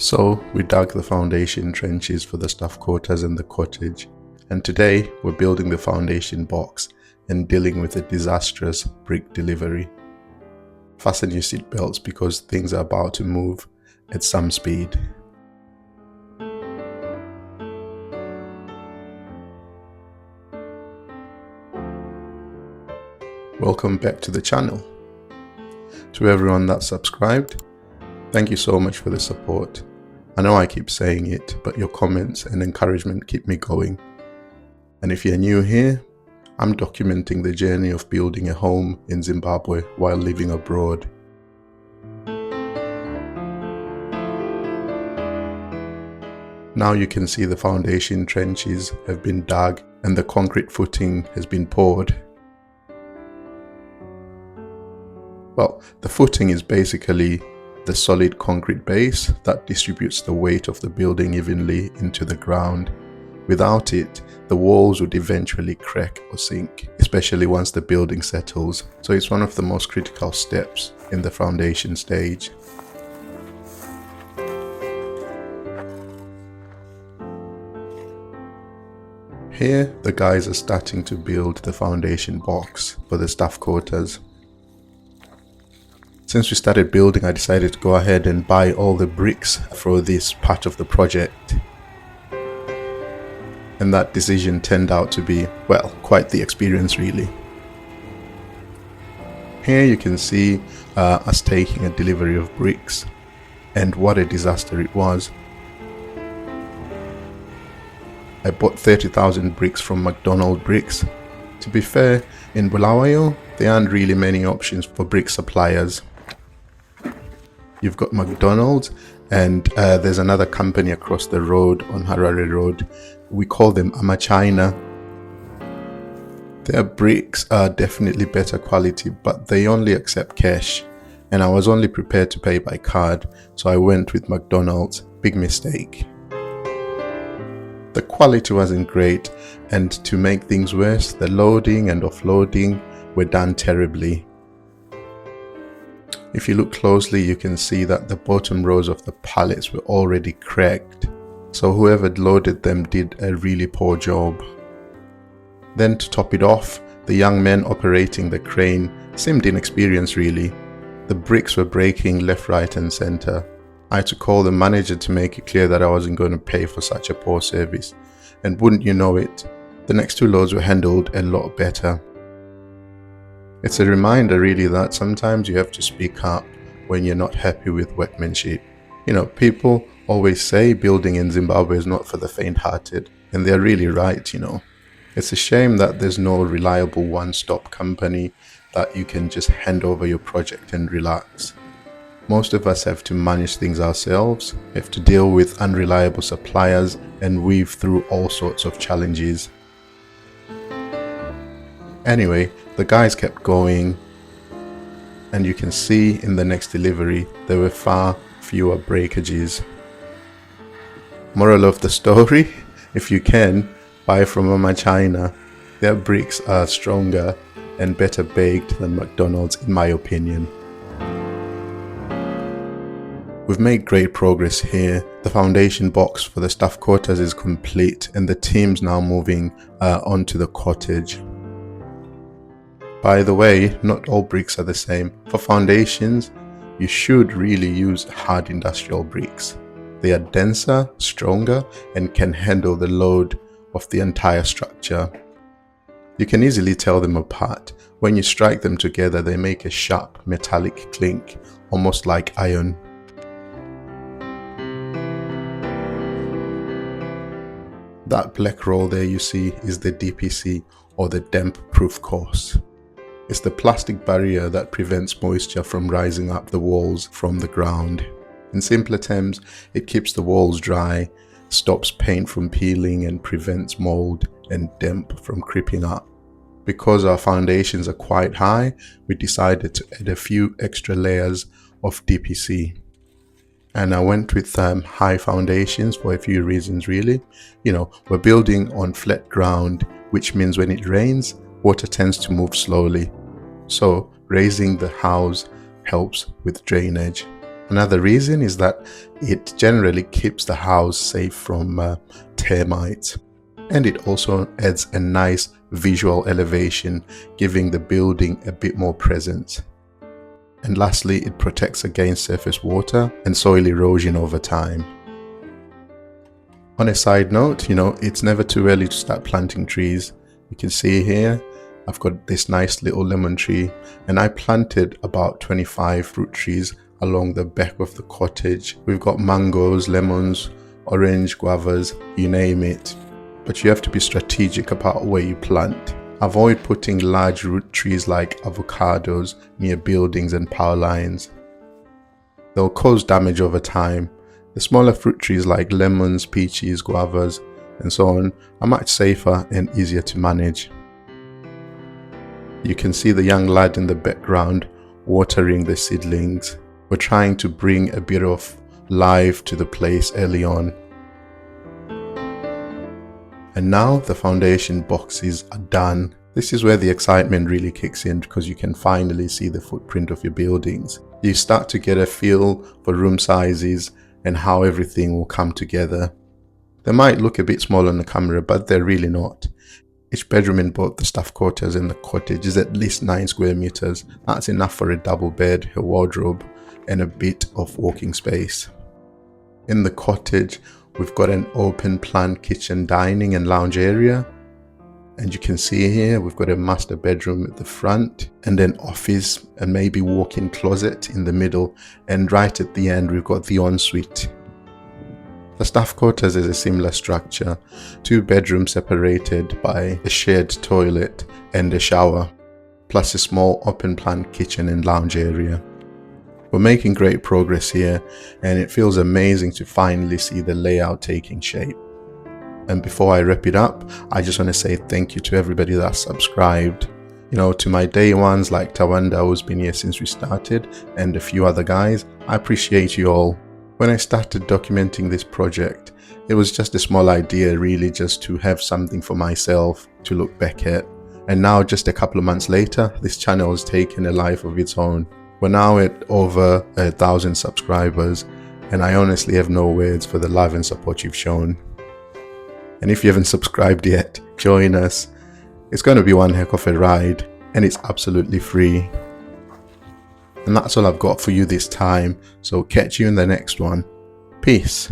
So we dug the foundation trenches for the staff quarters and the cottage, and today we're building the foundation box and dealing with a disastrous brick delivery. Fasten your seatbelts because things are about to move at some speed. Welcome back to the channel. To everyone that's subscribed, thank you so much for the support. I know I keep saying it, but your comments and encouragement keep me going. And if you're new here, I'm documenting the journey of building a home in Zimbabwe while living abroad. Now you can see the foundation trenches have been dug and the concrete footing has been poured. Well, the footing is basically the solid concrete base that distributes the weight of the building evenly into the ground. Without it, the walls would eventually crack or sink, especially once the building settles. So it's one of the most critical steps in the foundation stage. Here, the guys are starting to build the foundation box for the staff quarters. Since we started building, I decided to go ahead and buy all the bricks for this part of the project. And that decision turned out to be, well, quite the experience really. Here you can see us taking a delivery of bricks, and what a disaster it was. I bought 30,000 bricks from Macdonald bricks. To be fair, in Bulawayo, there aren't really many options for brick suppliers. You've got Macdonald, and there's another company across the road on Harare Road. We call them Amachina. Their bricks are definitely better quality, but they only accept cash, and I was only prepared to pay by card, so I went with Macdonald's. Big mistake. The quality wasn't great, and to make things worse, the loading and offloading were done terribly. If you look closely, you can see that the bottom rows of the pallets were already cracked, so whoever loaded them did a really poor job. Then to top it off, the young men operating the crane seemed inexperienced really. The bricks were breaking left, right and center. I had to call the manager to make it clear that I wasn't going to pay for such a poor service, and wouldn't you know it, the next two loads were handled a lot better. It's a reminder really that sometimes you have to speak up when you're not happy with workmanship. You know, people always say building in Zimbabwe is not for the faint-hearted, and they're really right, you know. It's a shame that there's no reliable one-stop company that you can just hand over your project and relax. Most of us have to manage things ourselves, have to deal with unreliable suppliers and weave through all sorts of challenges. Anyway, the guys kept going, and you can see in the next delivery there were far fewer breakages. Moral of the story, if you can, buy from Amachina. Their bricks are stronger and better baked than Macdonald's in my opinion. We've made great progress here. The foundation box for the staff quarters is complete, and the team's now moving onto the cottage. By the way, not all bricks are the same. For foundations, you should really use hard industrial bricks. They are denser, stronger, and can handle the load of the entire structure. You can easily tell them apart. When you strike them together, they make a sharp metallic clink, almost like iron. That black roll there you see is the DPC, or the damp-proof course. It's the plastic barrier that prevents moisture from rising up the walls from the ground. In simpler terms, it keeps the walls dry, stops paint from peeling and prevents mold and damp from creeping up. Because our foundations are quite high, we decided to add a few extra layers of DPC. And I went with high foundations for a few reasons really. You know, we're building on flat ground, which means when it rains, water tends to move slowly. So raising the house helps with drainage. Another reason is that it generally keeps the house safe from termites, and it also adds a nice visual elevation, giving the building a bit more presence. And lastly, it protects against surface water and soil erosion over time. On a side note, it's never too early to start planting trees. You can see here, I've got this nice little lemon tree, and I planted about 25 fruit trees along the back of the cottage. We've got mangoes, lemons, orange, guavas, you name it. But you have to be strategic about where you plant. Avoid putting large root trees like avocados near buildings and power lines. They'll cause damage over time. The smaller fruit trees like lemons, peaches, guavas, and so on are much safer and easier to manage. You can see the young lad in the background watering the seedlings. We're trying to bring a bit of life to the place early on. And now the foundation boxes are done. This is where the excitement really kicks in, because you can finally see the footprint of your buildings. You start to get a feel for room sizes and how everything will come together. They might look a bit small on the camera, but they're really not. Each bedroom in both the staff quarters and the cottage is at least 9 square meters. That's enough for a double bed, a wardrobe, and a bit of walking space. In the cottage, we've got an open plan kitchen, dining and lounge area. And you can see here, we've got a master bedroom at the front, and an office and maybe walk-in closet in the middle. And right at the end, we've got the ensuite. The staff quarters is a similar structure, 2 bedrooms separated by a shared toilet and a shower, plus a small open plan kitchen and lounge area. We're making great progress here, and it feels amazing to finally see the layout taking shape. And before I wrap it up, I just want to say thank you to everybody that's subscribed. To my day ones like Tawanda, who's been here since we started, and a few other guys, I appreciate you all. When I started documenting this project, it was just a small idea, really, just to have something for myself to look back at. And now, just a couple of months later, this channel has taken a life of its own. We're now at over 1,000 subscribers, and I honestly have no words for the love and support you've shown. And if you haven't subscribed yet, join us. It's going to be one heck of a ride, and it's absolutely free. And that's all I've got for you this time, so catch you in the next one. Peace.